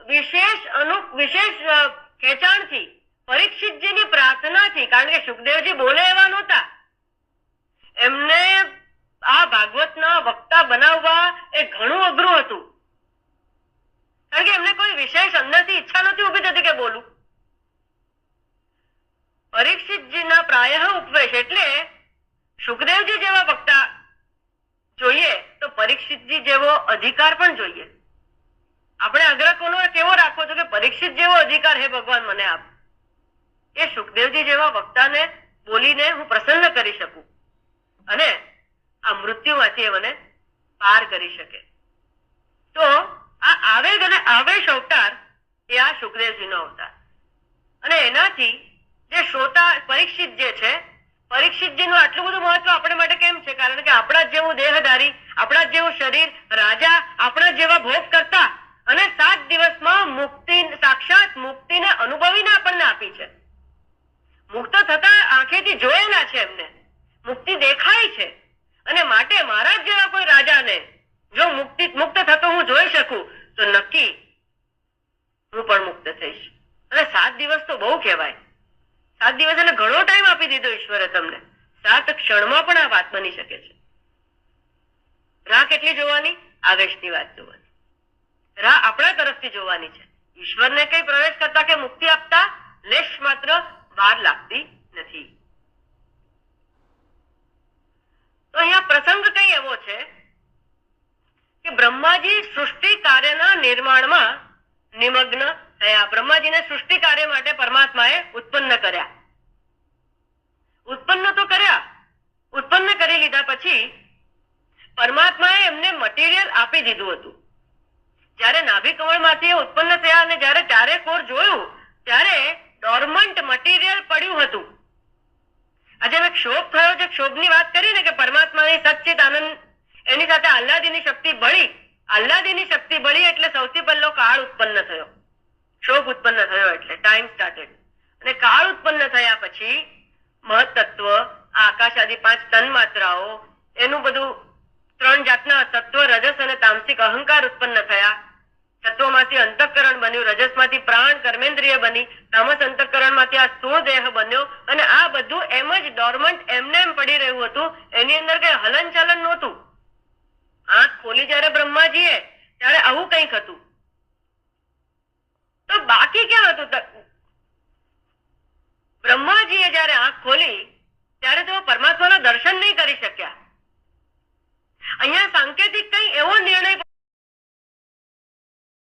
વિશેષ ખેંચાણથી, પરીક્ષિતજીની પ્રાર્થનાથી, કારણ કે સુખદેવજી બોલે એવા નહોતા, એમને આ ભાગવતના વક્તા બનાવવા એ ઘણું અઘરું હતું, કારણ કે એમને કોઈ વિશેષ અંદરથી ઈચ્છા નથી ઉભી થતી કે બોલું. પરીક્ષિતજીના પ્રાયઃ ઉપવેશ એટલે સુખદેવજી જેવા વક્તા જોઈએ તો પરીક્ષિતજી જેવો અધિકાર પણ જોઈએ. આપણે આગ્રહ કોનો કેવો રાખવો છો કે પરીક્ષિત જેવો અધિકાર હે ભગવાન મને આપ, એ સુખદેવજી જેવા વક્તાને બોલીને હું પ્રસન્ન કરી શકું અને આ મૃત્યુમાંથી એ મને પાર કરી શકે. તો આ આવેગ અને આવેશ અવતાર એ આ સુખદેવજીનો અવતાર, અને એનાથી જે શ્રોતા પરીક્ષિત જે છે, પરીક્ષિતજીનું આટલું બધું મહત્વ આપણે માટે કેમ છે? કારણ કે આપણા જેવું દેહધારી, આપણા જેવું શરીર, રાજા, આપણા જેવા ભોગ કરતા, અને 7 દિવસમાં મુક્તિ, સાક્ષાત મુક્તિને અનુભવીને આપણને આપી છે. મુક્ત થતા આંખેથી જોયેલા છે, એમને મુક્તિ દેખાય છે, અને માટે મારા જેવા કોઈ રાજાને જો મુક્ત થતો હું જોઈ શકું તો નક્કી હું પણ મુક્ત થઈશ. અને 7 દિવસ તો બહુ કહેવાય. 7 દિવસ એટલે ઘણો ટાઈમ આપી દીધો ઈશ્વરે તમને. 7 ક્ષણમાં પણ આ વાત બની શકે છે. રાહ કેટલી જોવાની? આવેશની વાત જોવાની. રાહ આપણા તરફથી જોવાની છે. ઈશ્વરને કઈ પ્રવેશ કરતા કે મુક્તિ આપતા લેશ માત્ર વાર લાગતી નથી. તો અહીંયા પ્રસંગ કઈ એવો છે કે બ્રહ્માજી સૃષ્ટિ કાર્યના નિર્માણમાં નિમગ્ન થયા. બ્રહ્માજીને સૃષ્ટિ કાર્ય માટે પરમાત્માએ ઉત્પન્ન કર્યા. ઉત્પન્ન તો કર્યા, ઉત્પન્ન કરી લીધા પછી પરમાત્માએ એમને મટીરિયલ આપી દીધું હતું. જ્યારે નાભી કમળમાંથી ઉત્પન્ન થયા અને જ્યારે ચારે કોર જોયું ત્યારે ડોર્મન્ટ મટીરિયલ પડ્યું હતું. આજે મેં ક્ષોભ થયો છે, ક્ષોભની વાત કરી ને કે પરમાત્માની સચ્ચિત આનંદ, એની સાથે આહ્લાદીની શક્તિ બળી. આહ્લાદીની શક્તિ બળી એટલે સૌથી પહેલો કાળ ઉત્પન્ન થયો. ક્ષોભ ઉત્પન્ન થયો એટલે ટાઈમ સ્ટાર્ટેડ. અને કાળ ઉત્પન્ન થયા પછી મહત્તત્વ, આકાશ આદિ 5 તન માત્રાઓ, એનું બધું 3 જાતના તત્વ, રજસ અને તામસિક અહંકાર ઉત્પન્ન થયા. તત્વોમાંથી અંતઃકરણ બન્યું, રજસમાંથી પ્રાણ કર્મેન્દ્રિય બની, તામસ અંતઃકરણમાંથી આ સ્થૂળ દેહ બન્યો. અને આ બધું એમ જ ડોર્મન્ટ એમને એમ પડી રહ્યું હતું. એની અંદર કઈ હલન ચલન નહોતું. આંખ ખોલી જયારે બ્રહ્માજીએ ત્યારે આવું કંઈક હતું.